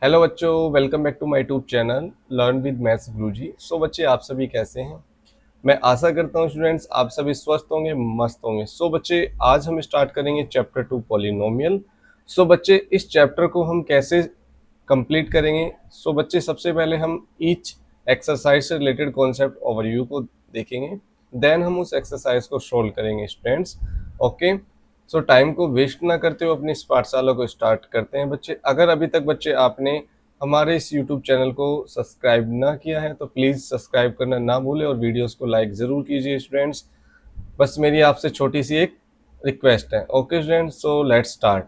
Hello बच्चों, welcome back to my YouTube channel learn with maths Guruji. So बच्चे, आप सभी कैसे हैं? मैं आशा करता हूं स्टूडेंट्स आप सभी स्वस्थ होंगे, मस्त होंगे। सो बच्चे, आज हम स्टार्ट करेंगे चैप्टर 2 पॉलिनोमियल। सो बच्चे, इस चैप्टर को हम कैसे कंप्लीट करेंगे? सो बच्चे, सबसे पहले हम ईच एक्सरसाइज से रिलेटेड कॉन्सेप्ट ओवरव्यू को देखेंगे, देन हम उस एक्सरसाइज को सोल्व करेंगे स्टूडेंट्स। ओके, सो टाइम को वेस्ट ना करते हुए अपनी इस पाठशाला को स्टार्ट करते हैं। बच्चे, अगर अभी तक बच्चे आपने हमारे इस यूट्यूब चैनल को सब्सक्राइब ना किया है तो प्लीज़ सब्सक्राइब करना ना भूलें और वीडियोस को लाइक ज़रूर कीजिए स्टूडेंट्स। बस मेरी आपसे छोटी सी एक रिक्वेस्ट है। Okay students, so let's start.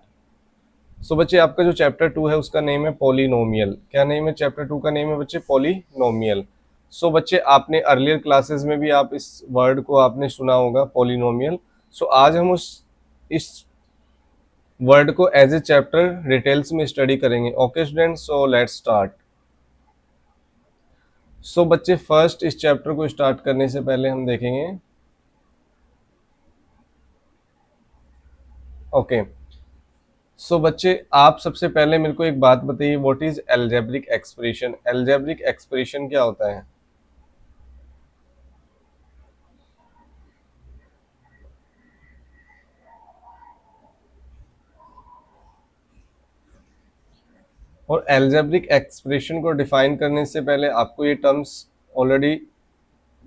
So बच्चे, आपका जो चैप्टर 2 है उसका नेम है पॉलिनोमियल। क्या नेम है चैप्टर 2 का? नेम है बच्चे पॉलिनोमियल। सो बच्चे, आपने अर्लियर क्लासेस में भी आप इस वर्ड को आपने सुना होगा, पॉलिनोमियल। सो आज हम उस इस वर्ड को एज ए चैप्टर डिटेल्स में स्टडी करेंगे। Okay students, so let's start. So बच्चे, फर्स्ट इस चैप्टर को स्टार्ट करने से पहले हम देखेंगे। ओके, सो बच्चे, आप सबसे पहले मेरे को एक बात बताइए, what is algebraic expression? Algebraic expression क्या होता है? और अलजेब्रिक एक्सप्रेशन को डिफाइन करने से पहले आपको ये टर्म्स ऑलरेडी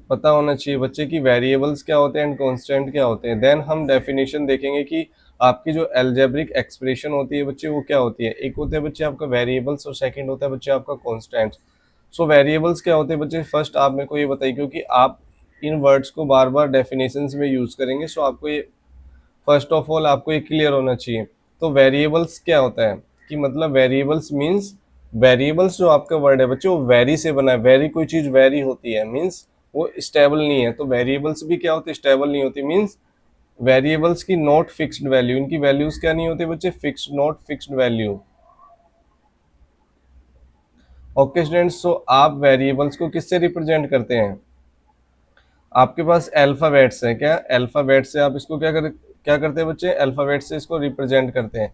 पता होना चाहिए बच्चे की वेरिएबल्स क्या होते हैं एंड कांस्टेंट क्या होते हैं। देन हम डेफिनेशन देखेंगे कि आपकी जो अलजेब्रिक एक्सप्रेशन होती है बच्चे वो क्या होती है। एक होता है बच्चे आपका वेरिएबल्स और सेकंड होता है बच्चे आपका कांस्टेंट। सो वेरिएबल्स क्या होते हैं बच्चे? फर्स्ट आप मेरे को ये बताइए, क्योंकि आप इन वर्ड्स को बार बार डेफिनेशंस में यूज करेंगे, सो आपको ये फर्स्ट ऑफ ऑल आपको ये क्लियर होना चाहिए। तो वेरिएबल्स क्या होता है कि मतलब वेरिएबल्स मीन्स, वेरिएबल्स जो आपका वर्ड है बच्चे वो वेरी से बना है। वेरी, कोई चीज वेरी होती है मीन्स वो स्टेबल नहीं है। तो वेरिएबल्स भी क्या होती है? स्टेबल नहीं होती। मीन्स वेरिएबल्स की नॉट फिक्स्ड वैल्यू, इनकी वैल्यूज क्या नहीं होती बच्चे? Fixed, not fixed value. Okay students, so आप वेरिएबल्स को किससे रिप्रेजेंट करते हैं? आपके पास अल्फाबेट्स हैं क्या? अल्फाबेट से आप इसको क्या करते हैं बच्चे? अल्फाबेट से इसको रिप्रेजेंट करते हैं।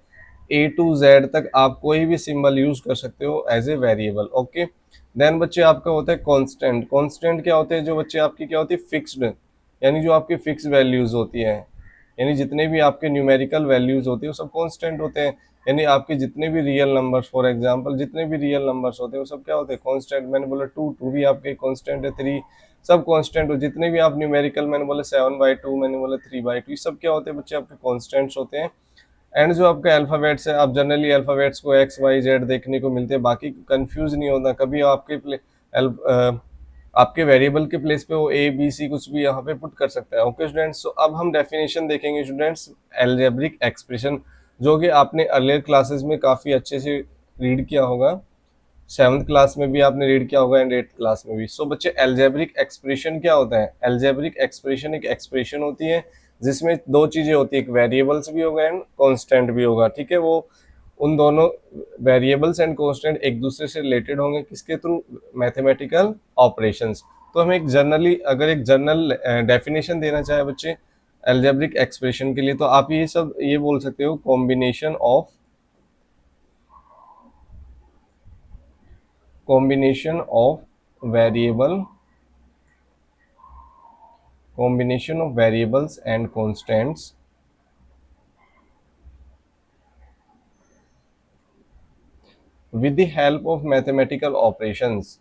ए टू जेड तक आप कोई भी सिंबल यूज कर सकते हो as a variable. Okay, then बच्चे आपका होता है कांस्टेंट। कांस्टेंट क्या होते हैं? जो बच्चे आपकी क्या होती है? फिक्स्ड, यानी जो आपकी फिक्स वैल्यूज होती है, यानी जितने भी आपके न्यूमेरिकल वैल्यूज होती है वो सब कांस्टेंट होते हैं। यानी आपके जितने भी रियल नंबर्स, फॉर एग्जांपल जितने भी रियल नंबर्स होते हैं वो सब क्या होते हैं? कांस्टेंट। मैंने बोला टू, टू भी आपके कांस्टेंट है, थ्री सब कांस्टेंट हो। जितने भी आप न्यूमेरिकल, मैंने बोला 7/2, मैंने बोला 3/2, ये सब क्या होते हैं बच्चे? आपके कांस्टेंट्स होते हैं। एंड जो आपका अल्फाबेट्स है, आप जनरली अल्फाबेट्स को एक्स वाई जेड देखने को मिलते हैं, बाकी कंफ्यूज नहीं होता कभी। आपके वेरिएबल के प्लेस पे वो ए बी सी कुछ भी यहाँ पे पुट कर सकता है। ओके स्टूडेंट्स, सो अब हम डेफिनेशन देखेंगे स्टूडेंट्स, एल्जेब्रिक एक्सप्रेशन, जो कि आपने अर्लियर क्लासेस में काफ़ी अच्छे से रीड किया होगा। सेवन्थ क्लास में भी आपने रीड किया होगा एंड एट्थ क्लास में भी। सो बच्चे, एल्जेब्रिक एक्सप्रेशन क्या होता है? एल्जेब्रिक एक्सप्रेशन एक एक्सप्रेशन होती है जिसमें दो चीजें होती है, एक वेरिएबल्स भी होगा एंड कांस्टेंट भी होगा। ठीक है, वो उन दोनों वेरिएबल्स एंड कांस्टेंट एक दूसरे से रिलेटेड होंगे किसके थ्रू? Mathematical operations. तो हम एक जनरली, अगर एक जनरल डेफिनेशन देना चाहे बच्चे एल्जेब्रिक एक्सप्रेशन के लिए, तो आप ये सब ये बोल सकते हो, combination of variable combination of variables and constants with the help of mathematical operations।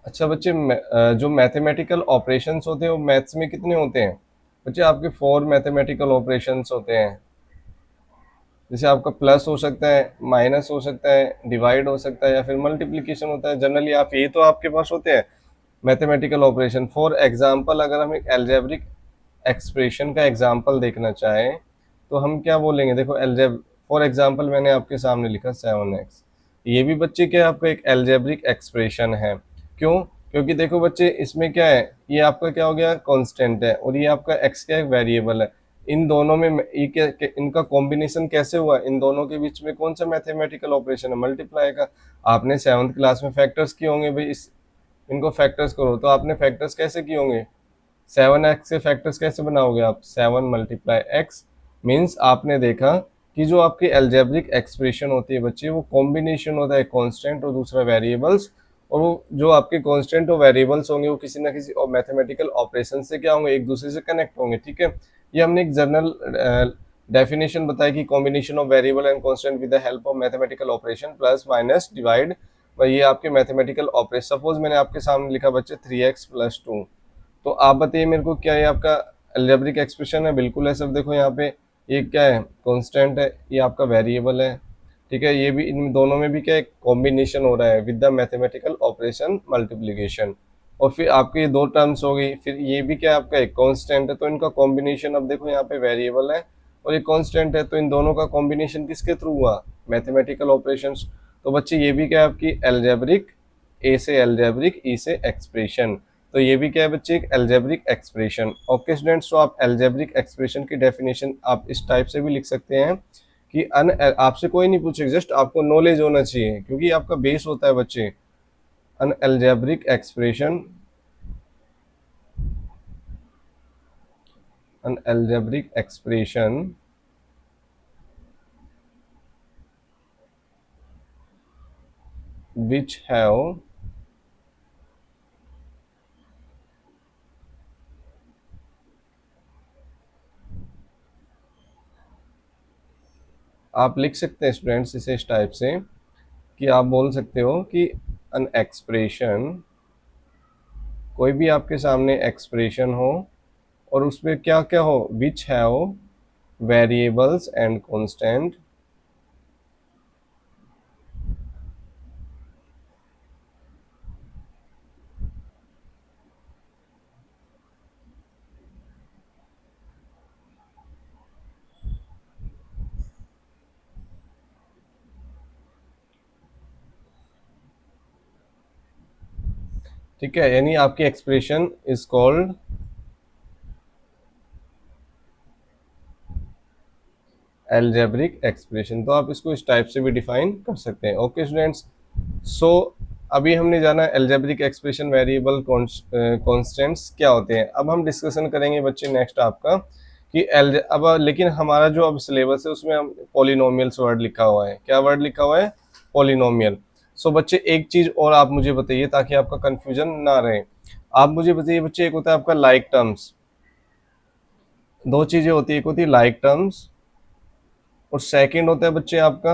अच्छा बच्चे, जो मैथमेटिकल ऑपरेशंस होते हैं वो मैथ्स में कितने होते हैं बच्चे? आपके 4 मैथमेटिकल ऑपरेशंस होते हैं। जैसे आपका प्लस हो सकता है, माइनस हो सकता है, डिवाइड हो सकता है, या फिर मल्टीप्लिकेशन होता है। जनरली आप ये तो आपके पास होते हैं मैथमेटिकल ऑपरेशन। फॉर एग्जांपल, अगर हम एक एल्जेब्रिक एक्सप्रेशन का एग्जांपल देखना चाहें तो हम क्या बोलेंगे? देखो, एल्जेब फॉर एग्जांपल मैंने आपके सामने लिखा 7x, ये भी बच्चे क्या, आपका एक एल्जेब्रिक एक्सप्रेशन है। क्यों? क्योंकि देखो बच्चे, इसमें क्या है, ये आपका क्या हो गया? कांस्टेंट है, और ये आपका x का एक वेरिएबल है। इन दोनों में ये इनका कॉम्बिनेशन कैसे हुआ? इन दोनों के बीच में कौन सा मैथमेटिकल ऑपरेशन है? मल्टीप्लाई का। आपने सेवन्थ क्लास में फैक्टर्स किए होंगे भाई, इनको फैक्टर्स करो, तो आपने फैक्टर्स कैसे किए होंगे? 7x के फैक्टर्स कैसे बनाओगे आप? 7 मल्टीप्लाई एक्स मीन्स आपने देखा कि जो आपकी एल्जेब्रिक एक्सप्रेशन होती है बच्चे, वो कॉम्बिनेशन होता है कांस्टेंट और दूसरा वेरिएबल्स, और वो जो आपके कांस्टेंट और वेरिएबल्स होंगे वो किसी ना किसी और मैथमेटिकल ऑपरेशन से क्या होंगे, एक दूसरे से कनेक्ट होंगे, ठीक है। ये हमने एक जनरल डेफिनेशन बताया कि combination of variable and constant with the help of mathematical operation plus minus divide, ये आपके मैथमेटिकल ऑपरेशन। सपोज मैंने आपके सामने लिखा बच्चे 3x+2, तो आप बताइए मेरे को, क्या ये आपका अलजेब्रिक एक्सप्रेशन है? बिल्कुल है सर। देखो यहाँ पे ये क्या है, कांस्टेंट है, ये आपका वेरिएबल है, ठीक है। ये भी, इन दोनों में भी क्या है, कॉम्बिनेशन हो रहा है with the mathematical operation multiplication. और फिर आपके ये दो टर्म्स हो गई, फिर ये भी क्या है आपका एक कांस्टेंट है, तो इनका कॉम्बिनेशन, अब देखो यहाँ पे वेरिएबल है और ये कांस्टेंट है, तो इन दोनों का कॉम्बिनेशन किसके थ्रू हुआ? Mathematical operations. तो बच्चे ये भी क्या है आपकी अलजेब्रिक, ए से अलजेब्रिक, ई से एक्सप्रेशन, तो ये भी क्या है बच्चे, एक अलजेब्रिक एक्सप्रेशन। ओके स्टूडेंट्स, तो आप अलजेब्रिक एक्सप्रेशन की डेफिनेशन आप इस टाइप से भी लिख सकते हैं कि आपसे कोई नहीं पूछेगा, जस्ट आपको नॉलेज होना चाहिए क्योंकि आपका बेस होता है बच्चे। An algebraic expression, an algebraic expression which have आप लिख सकते हैं स्टूडेंट्स इसे इस टाइप से कि आप बोल सकते हो कि an expression, कोई भी आपके सामने एक्सप्रेशन हो और उसमें क्या क्या हो, which have variables and constant, ठीक है। यानी आपकी expression is called algebraic expression. तो आप इसको इस टाइप से भी डिफाइन कर सकते हैं। ओके स्टूडेंट्स, सो अभी हमने जाना एल्जेब्रिक एक्सप्रेशन, वेरिएबल, कॉन्स्टेंट्स क्या होते हैं। अब हम डिस्कशन करेंगे बच्चे नेक्स्ट आपका कि अब लेकिन हमारा जो अब सिलेबस है उसमें हम पॉलिनोमियल्स वर्ड लिखा हुआ है। क्या वर्ड लिखा हुआ है? पॉलिनोमियल। सो बच्चे एक चीज और आप मुझे बताइए ताकि आपका कंफ्यूजन ना रहे। आप मुझे बताइए बच्चे, एक होता है आपका लाइक टर्म्स, दो चीजें होती है, एक होती है लाइक टर्म्स और सेकंड होता है बच्चे आपका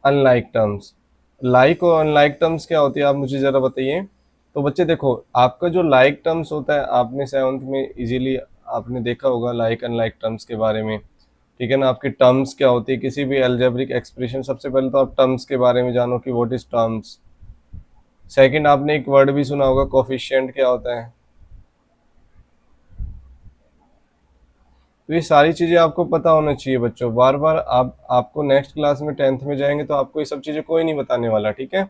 अनलाइक टर्म्स। लाइक और अनलाइक टर्म्स क्या होती है आप मुझे जरा बताइए। तो बच्चे देखो, आपका जो लाइक टर्म्स होता है, आपने सेवन्थ में इजीली आपने देखा होगा लाइक अनलाइक टर्म्स के बारे में, ठीक है ना। आपकी टर्म्स क्या होती है किसी भी अलजेब्रिक एक्सप्रेशन, सबसे पहले तो आप टर्म्स के बारे में जानो कि व्हाट इज टर्म्स। सेकंड, आपने एक वर्ड भी सुना होगा कोफिशिएंट, क्या होता है। तो ये सारी चीजें आपको पता होना चाहिए बच्चों। बार बार आपको नेक्स्ट क्लास में 10th में जाएंगे तो आपको ये सब चीजें कोई नहीं बताने वाला, ठीक है।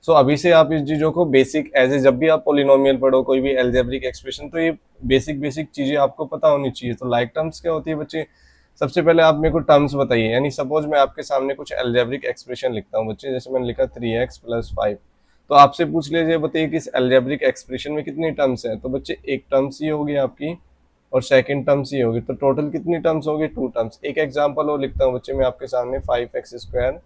सो अभी से आप इस चीजों को बेसिक एज ए, जब भी आप पोलिनोमियल पढ़ो, कोई भी एल्जेब्रिक एक्सप्रेशन, तो ये बेसिक बेसिक चीजें आपको पता होनी चाहिए। तो लाइक टर्म्स क्या होती है बच्चे, सबसे पहले आप मेरे को टर्म्स बताइए। यानी सपोज मैं आपके सामने कुछ एल्जेब्रिक एक्सप्रेशन लिखता हूँ बच्चे, जैसे मैंने लिखा 3x+5, तो आपसे पूछ लीजिए बताइए कि इस एल्जेब्रिक एक्सप्रेशन में कितनी टर्म्स है। तो बच्चे एक टर्म्स ही होगी आपकी और सेकंड टर्म्स ही होगी, तो टोटल कितनी टर्म्स होगी? 2 टर्म्स। एक एग्जांपल और लिखता हूँ बच्चे मैं आपके सामने, 5x²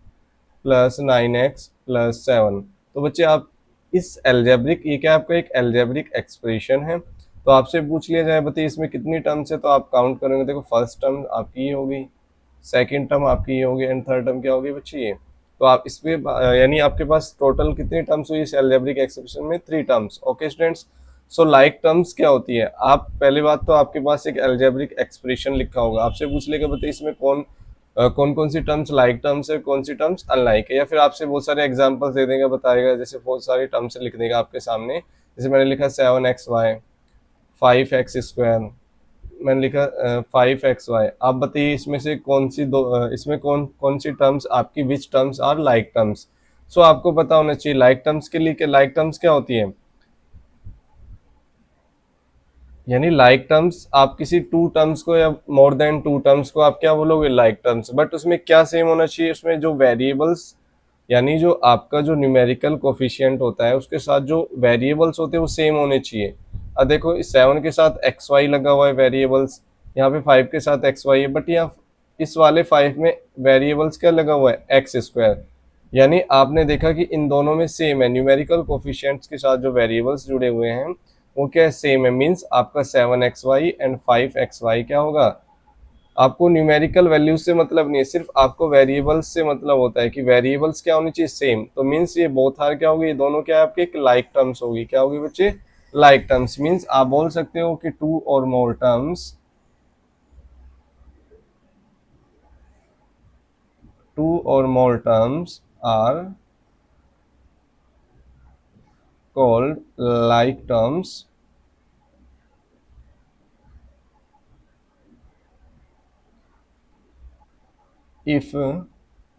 + 9x + 7। तो बच्चे आप इस एल्जेब्रिक, ये क्या आपका एक एल्जेब्रिक एक्सप्रेशन है, तो आपसे पूछ लिया जाए बताइए इसमें कितनी टर्म्स है, तो आप काउंट करेंगे। देखो फर्स्ट टर्म आपकी ही होगी, सेकंड टर्म आपकी ही होगी एंड थर्ड टर्म क्या होगी बच्चे ये। तो आप इस पे यानी आपके पास टोटल कितनी टर्म्स हुई इस एल्जेब्रिक एक्सप्रेशन में? 3 terms. Okay students, so like terms क्या होती है? आप पहली बात तो आपके पास एक एल्जेब्रिक एक्सप्रेशन लिखा होगा, आपसे पूछ लेगा बताइए इसमें कौन सी टर्म्स लाइक टर्म्स है, कौन सी टर्म्स अनलाइक है, या फिर आपसे बहुत सारे एग्जांपल्स दे देगा, बताएगा, जैसे बहुत सारी टर्म्स लिख देगा आपके सामने। जैसे मैंने लिखा 7xy, 5x², मैंने लिखा 5xy। आप बताइए इसमें से कौन सी दो इसमें कौन कौन सी टर्म्स आपकी, विच टर्म्स आर लाइक टर्म्स। सो आपको पता होना चाहिए लाइक टर्म्स के लिए, लाइक टर्म्स क्या होती है। यानी लाइक टर्म्स, आप किसी 2 टर्म्स को या मोर देन 2 टर्म्स को आप क्या बोलोगे? Like terms. बट उसमें क्या सेम होना चाहिए? उसमें जो वेरिएबल्स, यानी जो आपका जो न्यूमेरिकल कोफिशिएंट होता है उसके साथ जो वेरिएबल्स होते हैं वो सेम होने चाहिए। अब देखो इस 7 के साथ एक्स वाई लगा हुआ है वेरिएबल्स, यहाँ पे 5 के साथ एक्स वाई है, बट यहाँ इस वाले 5 में वेरिएबल्स क्या लगा हुआ है, एक्स स्क्वायर। यानी आपने देखा कि इन दोनों में सेम है, न्यूमेरिकल कोफिशिएंट्स के साथ जो वेरिएबल्स जुड़े हुए हैं वो क्या है, सेम है। मीन्स आपका 7xy एंड 5xy क्या होगा, आपको न्यूमेरिकल वैल्यूज से मतलब नहीं है, सिर्फ आपको वेरिएबल्स से मतलब होता है कि वेरिएबल्स क्या होनी चाहिए, सेम। तो मीन्स ये बोथ आर क्या होगी, ये दोनों क्या है आपके एक लाइक टर्म्स होगी। क्या होगी बच्चे, लाइक टर्म्स। मीन्स आप बोल सकते हो कि टू और मोर टर्म्स, टू और more terms are called like terms if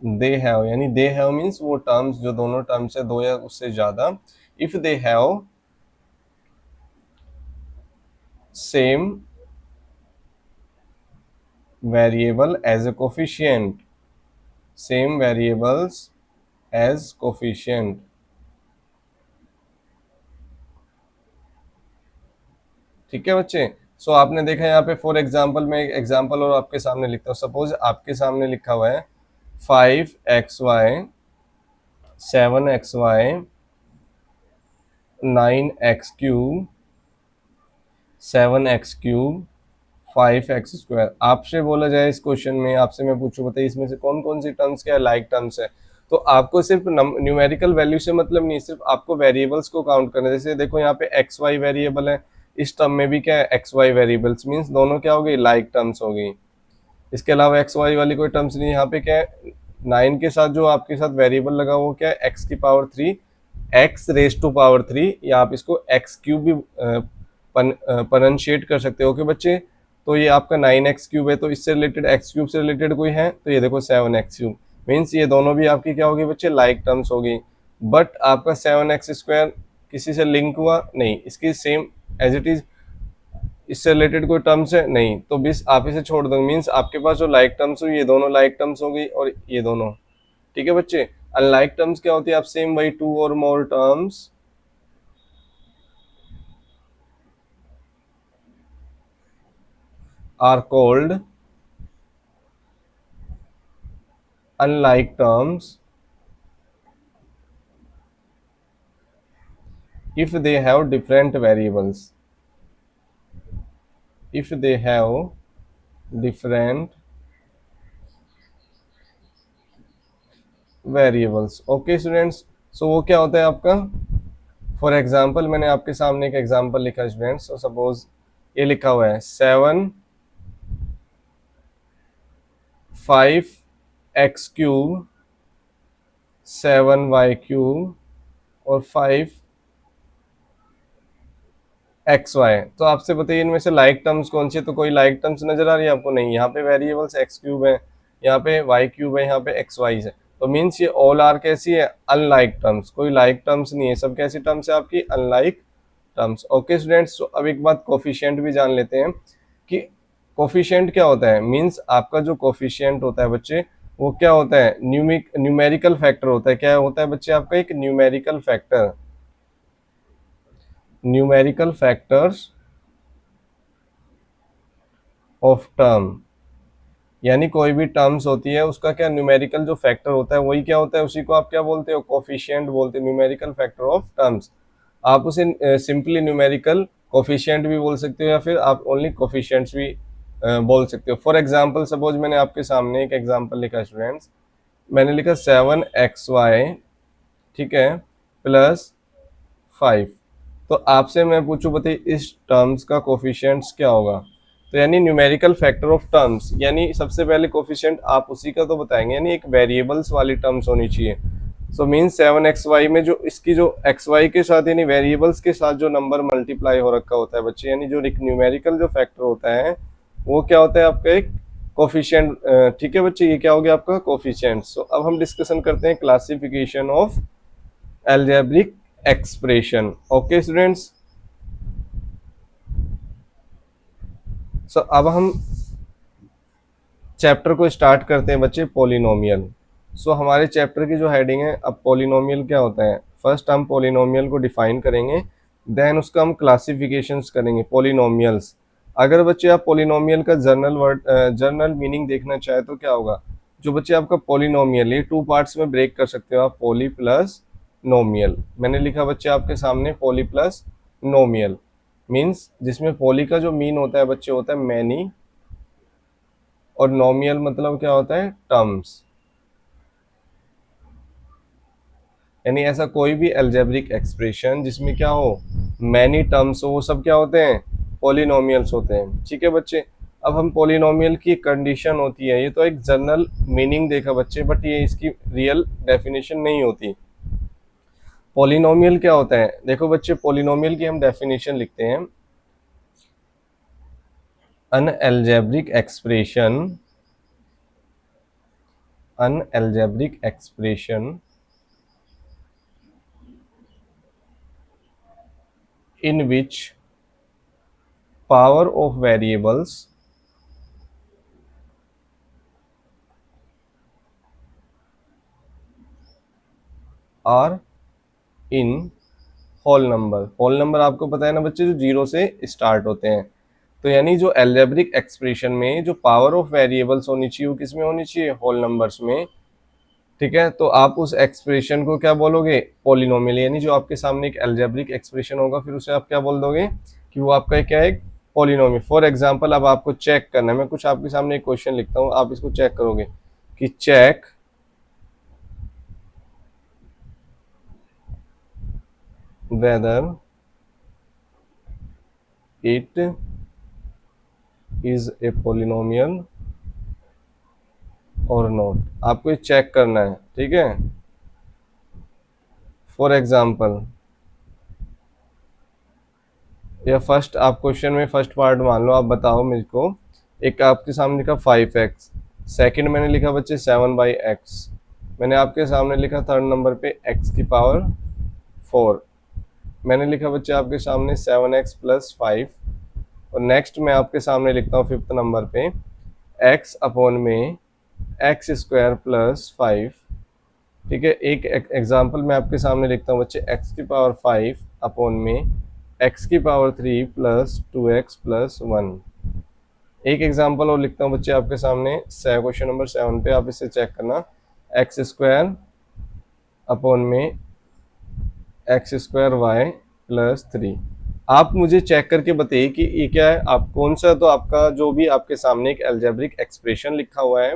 they have, यानी they have means वो terms जो दोनों terms है, दो या उससे ज्यादा, if they have same variable as a coefficient, same variables as coefficient। ठीक है बच्चे। सो आपने देखा यहाँ पे फॉर एग्जाम्पल, मैं एक एग्जाम्पल और आपके सामने लिखता हूँ। सपोज आपके सामने लिखा हुआ है 5xy 7xy 9x³ 7x³ 5x²। आपसे बोला जाए इस क्वेश्चन में, आपसे मैं पूछूं बताइए इसमें से कौन कौन सी टर्म्स क्या लाइक टर्म्स है। तो आपको सिर्फ न्यूमेरिकल वैल्यू से मतलब नहीं, सिर्फ आपको वेरिएबल्स को काउंट करना है। जैसे देखो यहाँ पे एक्स वाई वेरिएबल है, इस टर्म में भी क्या है एक्स वाई वेरिएबल्स, मीन्स दोनों क्या हो गई, लाइक टर्म्स हो गई। इसके अलावा एक्स वाई वाली कोई टर्म्स नहीं। यहाँ पे क्या है 9 के साथ जो आपके साथ वेरिएबल लगा वो क्या है x⁻3, x⁻3, या आप इसको x³ भी प्रोनाउंशिएट कर सकते हो। ओके बच्चे, तो ये आपका 9x³ है, तो इससे रिलेटेड x³ से रिलेटेड कोई है तो ये देखो 7x³। मीन्स ये दोनों भी आपकी क्या होगी बच्चे, लाइक टर्म्स होगी। बट आपका 7x² किसी से लिंक हुआ नहीं, इसकी सेम एज इट इज, इससे रिलेटेड कोई टर्म्स है नहीं, तो बस आप इसे छोड़ दो। मीन्स आपके पास जो लाइक टर्म्स हुई, ये दोनों लाइक टर्म्स हो गई और ये दोनों। ठीक है बच्चे। अनलाइक टर्म्स क्या होती है, आप सेम वही टू और more terms are called unlike terms if they have different variables, if they have different variables। Okay students, so वो क्या होता है आपका, फॉर एग्जाम्पल मैंने आपके सामने एक एग्जाम्पल लिखा है स्टूडेंट्स। तो सपोज ये लिखा हुआ है 7 5x³ 7y³ और 5xy। तो आपसे बताइए इनमें से लाइक टर्म्स कौन सी है, तो कोई लाइक टर्म्स नजर आ रही है आपको, नहीं। यहाँ पे वेरिएबल्स x³ है, यहाँ पे y³ है, यहाँ पे xy है। तो मीन्स ये ऑल आर कैसी है, अनलाइक टर्म्स। कोई लाइक टर्म्स नहीं है, सब कैसी टर्म्स है आपकी, अनलाइक टर्म्स। ओके स्टूडेंट्स, तो अब एक बात कोफिशिएंट भी जान लेते हैं कि कोफिशिएंट क्या होता है। मीन्स आपका जो कोफिशिएंट होता है बच्चे, वो क्या होता है, न्यूमेरिकल फैक्टर होता है। क्या होता है बच्चे आपका, एक numerical factor, numerical factors of term. यानी कोई भी टर्म्स होती है उसका क्या न्यूमेरिकल जो फैक्टर होता है वही क्या होता है, उसी को आप क्या बोलते हो, कोफिशिएंट बोलते हैं, न्यूमेरिकल फैक्टर ऑफ टर्म्स। आप उसे सिंपली न्यूमेरिकल कोफिशिएंट भी बोल सकते हो, या फिर आप ओनली कोफिशिएंट्स भी बोल सकते हो। फॉर एग्जांपल सपोज मैंने आपके सामने एक एग्जांपल लिखा स्टूडेंट्स, मैंने लिखा 7xy, ठीक है, +5। तो आपसे मैं पूछूं बताइए इस टर्म्स का कोफिशिएंट्स क्या होगा। तो यानी न्यूमेरिकल फैक्टर ऑफ टर्म्स, यानी सबसे पहले कोफिशिएंट आप उसी का तो बताएंगे, यानी एक वेरिएबल्स वाली टर्म्स होनी चाहिए। सो मीन्स 7xy में जो इसकी जो xy के साथ यानी वेरिएबल्स के साथ जो नंबर मल्टीप्लाई हो रखा होता है बच्चे, यानी जो एक न्यूमेरिकल जो फैक्टर होता है वो क्या होता है आपका एक कोफिशिएंट। ठीक है बच्चे, ये क्या हो गया आपका कोफिशिएंट। सो अब हम डिस्कशन करते हैं classification of algebraic expression. Okay students, so अब हम चैप्टर को स्टार्ट करते हैं बच्चे, पॉलिनोमियल। सो हमारे चैप्टर की जो हेडिंग है, अब पॉलिनोमियल क्या होता है। फर्स्ट हम पॉलिनोमियल को डिफाइन करेंगे, देन उसका हम क्लासिफिकेशंस करेंगे पॉलिनोमियल्स। अगर बच्चे आप पॉलिनोमियल का जर्नल मीनिंग देखना चाहे तो क्या होगा, जो बच्चे आपका पॉलिनोमियल, ये टू पार्ट्स में ब्रेक कर सकते हो आप, पॉली प्लस नोमियल। मैंने लिखा बच्चे आपके सामने पॉली प्लस नोमियल, मीन्स जिसमें पॉली का जो मीन होता है बच्चे होता है मैनी, और नोमियल मतलब क्या होता है, टर्म्स। यानी ऐसा कोई भी अलजेब्रिक एक्सप्रेशन जिसमें क्या हो, मैनी टर्म्स हो, वो सब क्या होते हैं, पॉलिनोमियल्स होते हैं। ठीक है बच्चे, अब हम पॉलिनोमियल की कंडीशन होती है, ये तो एक जनरल मीनिंग देखा बच्चे, बट ये इसकी रियल डेफिनेशन नहीं होती। पॉलिनोमियल क्या होता है, देखो बच्चे पॉलिनोमियल की हम डेफिनेशन लिखते हैं, an algebraic expression, an algebraic expression in which power of variables are in whole number. Whole number आपको पता है ना बच्चे, जो जीरो से स्टार्ट होते हैं। तो यानी जो एल्जेब्रिक एक्सप्रेशन में जो पावर ऑफ वेरिएबल्स होनी चाहिए वो किस में होनी चाहिए, होल नंबर्स में। ठीक है, तो आप उस एक्सप्रेशन को क्या बोलोगे, पॉलिनोमियल। यानी जो आपके सामने एक एल्जेब्रिक एक्सप्रेशन होगा फिर उसे आप क्या बोल दोगे कि वो आपका क्या है, एक पॉलिनोमियल। फॉर एग्जांपल अब आपको चेक करना है, मैं कुछ आपके सामने एक क्वेश्चन लिखता हूँ, आप इसको चेक करोगे कि check whether it is a polynomial और नॉट। आपको ये चेक करना है, ठीक है। फॉर एग्जाम्पल या फर्स्ट आप क्वेश्चन में फर्स्ट पार्ट मान लो, आप बताओ मुझको, एक आपके सामने लिखा 5x, सेकंड मैंने लिखा बच्चे 7/x, मैंने आपके सामने लिखा थर्ड नंबर पे x की पावर 4, मैंने लिखा बच्चे आपके सामने 7x प्लस 5, और नेक्स्ट मैं आपके सामने लिखता हूँ फिफ्थ नंबर पे x अपॉन में एक्स स्क्वायर प्लस 5। ठीक है, एक एग्जाम्पल मैं आपके सामने लिखता हूँ बच्चे, एक्स की पावर 5 अपॉन में एक्स की पावर 3 प्लस 2x प्लस 1। एक एग्जाम्पल और लिखता हूँ बच्चे आपके सामने, क्वेश्चन नंबर 7 पे, आप इसे चेक करना, एक्स स्क्वायर अपॉन में एक्स स्क्वायर वाई प्लस 3। आप मुझे चेक करके बताइए कि ये क्या है, आप कौन सा, तो आपका जो भी आपके सामने एक अलजेब्रिक एक्सप्रेशन लिखा हुआ है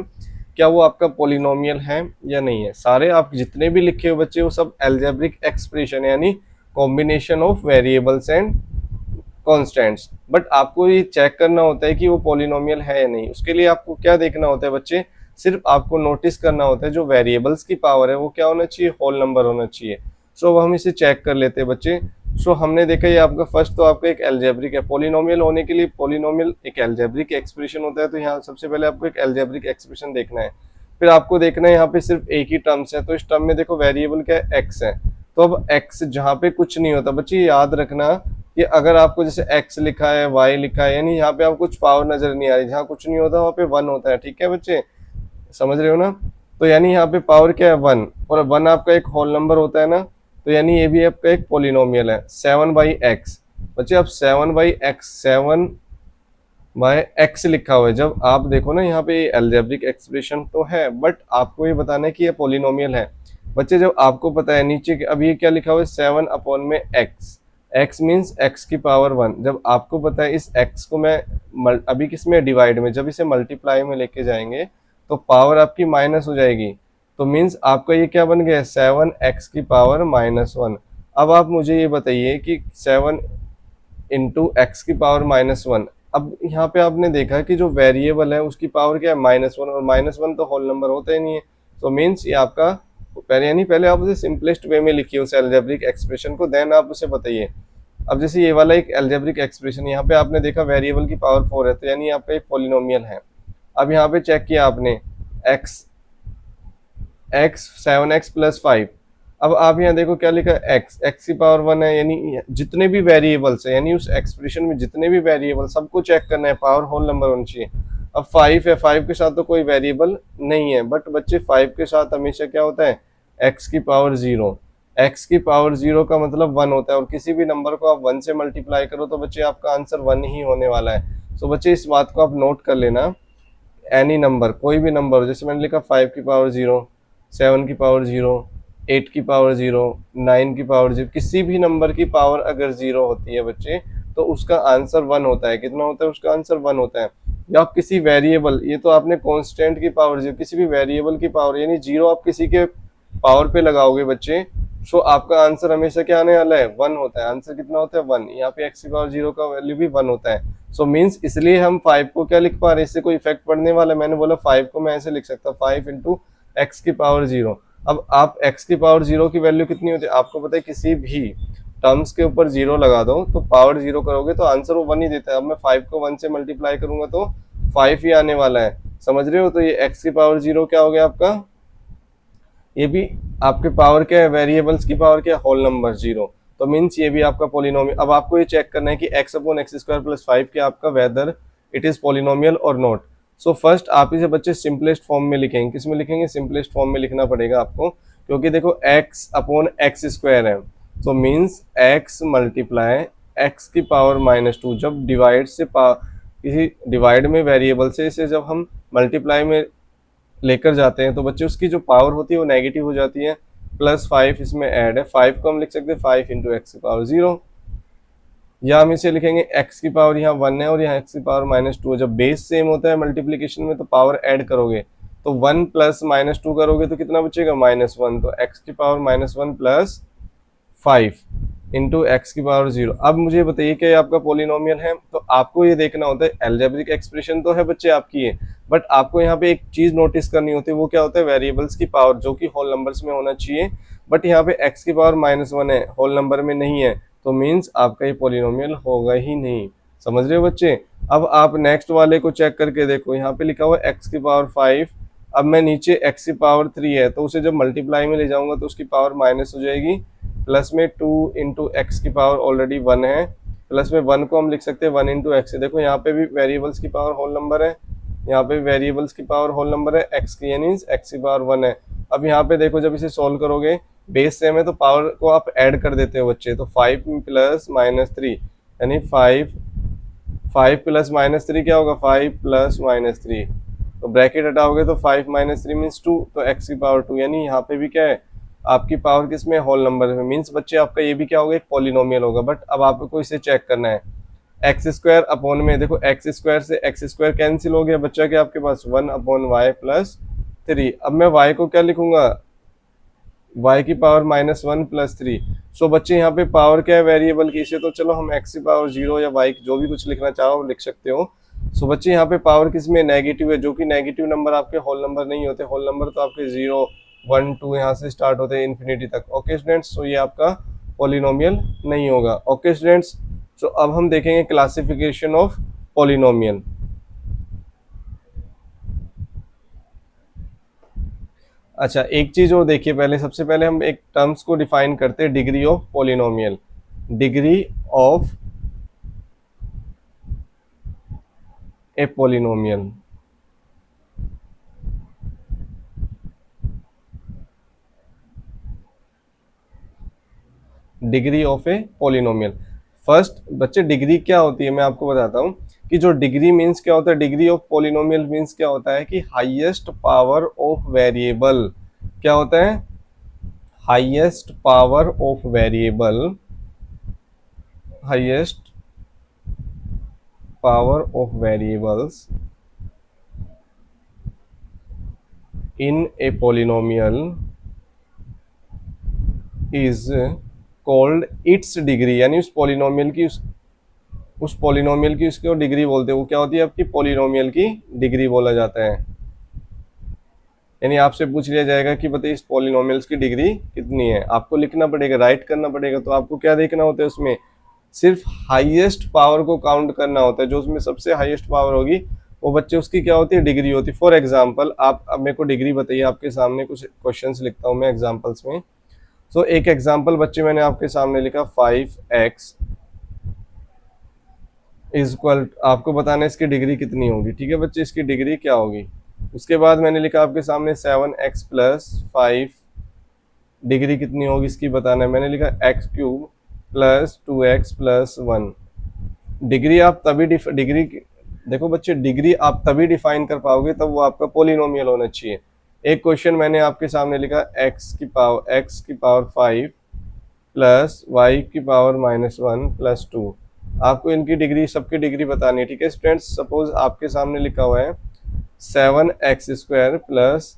क्या वो आपका पॉलिनोमियल है या नहीं है। सारे आप जितने भी लिखे हो बच्चे वो सब अलजेब्रिक एक्सप्रेशन है, यानी combination of variables and constants. But आपको ये चेक करना होता है कि वो पॉलिनोमियल है या नहीं। उसके लिए आपको क्या देखना होता है बच्चे, सिर्फ आपको नोटिस करना होता है जो वेरिएबल्स की पावर है वो क्या होना चाहिए, होल नंबर होना चाहिए। सो अब हम इसे चेक कर लेते हैं बच्चे। सो हमने देखा ये आपका फर्स्ट तो आपका एक एल्जेब्रिक है, पॉलिनोमियल होने के लिए पॉलिनोमियल एक एल्जेब्रिक एक्सप्रेशन होता है, तो यहाँ सबसे पहले आपको एक एल्जेब्रिक एक्सप्रेशन देखना है। फिर आपको देखना है यहाँ पे सिर्फ एक ही टर्म्स है, तो इस टर्म में देखो वेरिएबल क्या है, एक्स है। तो अब एक्स जहाँ पे कुछ नहीं होता बच्चे, याद रखना कि अगर आपको जैसे एक्स लिखा है, वाई लिखा है, यानी यहाँ पे आपको कुछ पावर नजर नहीं आ रही, जहाँ कुछ नहीं होता वहाँ पे वन होता है। ठीक है बच्चे, समझ रहे हो ना। तो यानी यहाँ पे पावर क्या है, वन, और वन आपका एक होल नंबर होता है ना, तो यानी ये भी आपका एक पॉलिनोमियल है। 7/x बच्चे, अब 7/x, 7/x लिखा हुआ है, जब आप देखो ना यहाँ पे एल्जेब्रिक एक्सप्रेशन तो है, बट आपको ये बताना है कि ये पॉलिनोमियल है। बच्चे जब आपको पता है नीचे अब ये क्या लिखा हुआ है, 7 अपॉन में x, x मीन्स x की पावर 1। जब आपको पता है इस x को मैं अभी किस में डिवाइड में, जब इसे मल्टीप्लाई में लेके जाएंगे तो पावर आपकी माइनस हो जाएगी, तो मीन्स आपका ये क्या बन गया, 7x की पावर -1। अब आप मुझे ये बताइए कि 7 इंटू एक्स की पावर -1। अब यहाँ पे आपने देखा कि जो वेरिएबल है उसकी पावर क्या है, -1, और -1 तो होल नंबर होता ही नहीं है। तो मीन्स ये आपका पहले, यानी पहले आप उसे सिंपलेस्ट वे में लिखिए उस एल्जेब्रिक एक्सप्रेशन को, देन आप उसे बताइए। अब जैसे ये वाला एक एल्जेब्रिक एक्सप्रेशन, यहाँ पे आपने देखा वेरिएबल की पावर 4 है, तो यानी यहाँ पे एक पॉलिनोमियल है। अब यहाँ पे चेक किया आपने, एक्स एक्स 7x प्लस 5। अब आप यहाँ देखो क्या लिखा है, एक्स, एक्स की पावर 1 है, यानी जितने भी वेरिएबल्स है, यानी उस एक्सप्रेशन में जितने भी वेरिएबल सबको चेक करना है, पावर होल नंबर होनी चाहिए। अब 5 है, 5 के साथ तो कोई वेरिएबल नहीं है, बट बच्चे 5 के साथ हमेशा क्या होता है, एक्स की पावर 0, x की पावर 0 का मतलब 1 होता है, और किसी भी नंबर को आप 1 से मल्टीप्लाई करो तो बच्चे आपका आंसर 1 ही होने वाला है। सो बच्चे इस बात को आप नोट कर लेना, एनी नंबर, कोई भी नंबर, जैसे मैंने लिखा 5 की पावर 0, 7 की पावर 0, 8 की पावर 0, 9 की पावर 0, किसी भी नंबर की पावर अगर 0 होती है बच्चे तो उसका आंसर 1 होता है। कितना होता है? उसका आंसर 1 होता है। या आप किसी वेरिएबल, ये तो आपने कांस्टेंट की पावर 0, किसी भी वेरिएबल की पावर, यानी 0 आप किसी के पावर पे लगाओगे बच्चे, सो आपका आंसर हमेशा क्या आने वाला है? 1 होता है। आंसर कितना होता है? 1। यहाँ पे x की पावर 0 का वैल्यू भी 1 होता है। सो मीन्स इसलिए हम 5 को क्या लिख पा रहे हैं, इससे कोई इफेक्ट पड़ने वाला है? मैंने बोला 5 को मैं ऐसे लिख सकता हूँ, 5 इंटू एक्स की पावर 0। अब आप x की पावर 0 की वैल्यू कितनी होती है आपको पता है? किसी भी टर्म्स के ऊपर 0 लगा दो तो पावर 0 करोगे तो आंसर वो 1 ही देता है। अब मैं 5 को 1 से मल्टीप्लाई करूंगा तो 5 ही आने वाला है। समझ रहे हो? तो ये x की पावर 0 क्या हो गया आपका? ये भी आपके पावर क्या है? वेरिएबल्स की पावर क्या है? Whole number 0। तो मीन्स ये भी आपका पोलिनोमियल। अब आपको ये चेक करना है कि x upon x square plus 5 क्या आपका वेदर इट इज पोलिनोमियल और नॉट। सो फर्स्ट आप इसे बच्चे सिंपलेस्ट फॉर्म में लिखेंगे। किस में लिखेंगे? सिंपलेस्ट फॉर्म में लिखना पड़ेगा आपको, क्योंकि देखो x अपॉन एक्स स्क्वायर है, so means x multiply x की पावर -2। जब डिवाइड से किसी डिवाइड में वेरिएबल से इसे जब हम मल्टीप्लाई में लेकर जाते हैं तो बच्चे उसकी जो पावर होती है वो नेगेटिव हो जाती है। +5 इसमें ऐड है, 5 को हम लिख सकते हैं 5 इंटू एक्स की पावर 0, या हम इसे लिखेंगे x की पावर यहाँ 1 है और यहाँ x की पावर -2 है। जब बेस सेम होता है मल्टीप्लीकेशन में तो पावर ऐड करोगे तो 1 प्लस -2 करोगे तो कितना बचेगा? -1। तो x की पावर -1 प्लस 5 इंटू एक्स की पावर 0। अब मुझे बताइए कि आपका पोलिनोमियल है तो आपको ये देखना होता है, एल्जेब्रिक एक्सप्रेशन तो है बच्चे आपकी है, बट आपको यहाँ पे एक चीज नोटिस करनी होती है, वो क्या होता है? वेरिएबल्स की पावर, जो कि होल नंबर्स में होना चाहिए, बट यहाँ पे एक्स की पावर -1 है, होल नंबर में नहीं है, तो मीन्स आपका ये पोलिनोमियल होगा ही नहीं। समझ रहे हो बच्चे? अब आप नेक्स्ट वाले को चेक करके देखो, यहाँ पे लिखा हुआ है एक्स की पावर 5। अब मैं नीचे एक्स की पावर 3 है तो उसे जब मल्टीप्लाई में ले जाऊंगा तो उसकी पावर माइनस हो जाएगी, प्लस में 2 इंटू एक्स की पावर ऑलरेडी 1 है, प्लस में 1 को हम लिख सकते हैं 1 इंटू एक्स। देखो यहाँ पे भी वेरिएबल्स की पावर होल नंबर है, यहाँ पे वेरिएबल्स की पावर होल नंबर है एक्स की, यानी एक्स की पावर 1 है। अब यहाँ पे देखो जब इसे सॉल्व करोगे बेस सेम है तो पावर को आप ऐड कर देते हो बच्चे, तो 5 प्लस -3 यानी 5 प्लस -3 क्या होगा? 5 प्लस -3, तो ब्रैकेट हटाओगे तो 5 -3 मीन्स 2, तो एक्स की पावर 2, यानी यहाँ पे भी क्या है? आपकी पावर किस में? होल नंबर में। मीन्स बच्चे आपका ये भी क्या होगा? एक पॉलिनोमियल होगा। बट अब आपको इसे चेक करना है, एक्स स्क्वायर अपॉन में, देखो एक्स स्क्वायर से एक्स स्क्वायर कैंसिल हो गया, बच्चा क्या आपके पास? 1 अपॉन वाई प्लस 3। अब मैं वाई को क्या लिखूंगा? y की पावर -1 प्लस 3। सो बच्चे यहाँ पे पावर क्या है वेरिएबल की? इसे तो चलो हम x की पावर 0 या y जो भी कुछ लिखना चाहो लिख सकते हो। सो बच्चे यहाँ पे पावर किस में? नेगेटिव है, जो कि नेगेटिव नंबर आपके होल नंबर नहीं होते। होल नंबर तो आपके 0 1 2 यहाँ से स्टार्ट होते हैं इन्फिनिटी तक। ओके स्टूडेंट्स, सो ये आपका पॉलिनोमियल नहीं होगा। ओके स्टूडेंट्स, सो अब हम देखेंगे क्लासिफिकेशन ऑफ पॉलिनोमियल। अच्छा, एक चीज और देखिए, पहले सबसे पहले हम एक टर्म्स को डिफाइन करते हैं, degree of polynomial. Degree of a polynomial, degree of a polynomial. First बच्चे डिग्री क्या होती है मैं आपको बताता हूं कि जो डिग्री मीन्स क्या होता है। डिग्री ऑफ पॉलिनोमियल मीन्स क्या होता है कि हाईएस्ट पावर ऑफ वेरिएबल। क्या होता है? Highest power of variable, highest power of variables in a polynomial is called its degree, यानी उस पॉलिनोमियल की उस पॉलिनोमियल की उसको डिग्री बोलते हैं। वो क्या होती है? आपकी पॉलिनोमियल की डिग्री बोला जाता है। यानी आपसे पूछ लिया जाएगा कि बताइए इस पॉलिनोमियल्स की डिग्री कितनी है, आपको लिखना पड़ेगा, राइट करना पड़ेगा। तो आपको क्या देखना होता है उसमें? सिर्फ हाईएस्ट पावर को काउंट करना होता है, जो उसमें सबसे हाईएस्ट पावर होगी वो बच्चे उसकी क्या होती है? डिग्री होती है। फॉर एग्जाम्पल आप अब मेरे को डिग्री बताइए, आपके सामने कुछ क्वेश्चंस लिखता हूँ मैं एग्जाम्पल्स में। सो एक एग्जाम्पल बच्चे मैंने आपके सामने लिखा 5x इज इक्वल, आपको बताना है इसकी डिग्री कितनी होगी। ठीक है बच्चे, इसकी डिग्री क्या होगी? उसके बाद मैंने लिखा आपके सामने 7x प्लस 5 डिग्री कितनी होगी इसकी बताना है। मैंने लिखा x cube plus 2x plus 1। Degree आप तभी डिग्री देखो बच्चे, डिग्री आप तभी डिफाइन कर पाओगे तब वो आपका पोलिनोमियल होना चाहिए। एक क्वेश्चन मैंने आपके सामने लिखा x की पावर 5 प्लस वाई की पावर -1 प्लस 2। आपको इनकी डिग्री, सबकी डिग्री बतानी है, ठीक है स्टूडेंट्स। सपोज आपके सामने लिखा हुआ है 7x² प्लस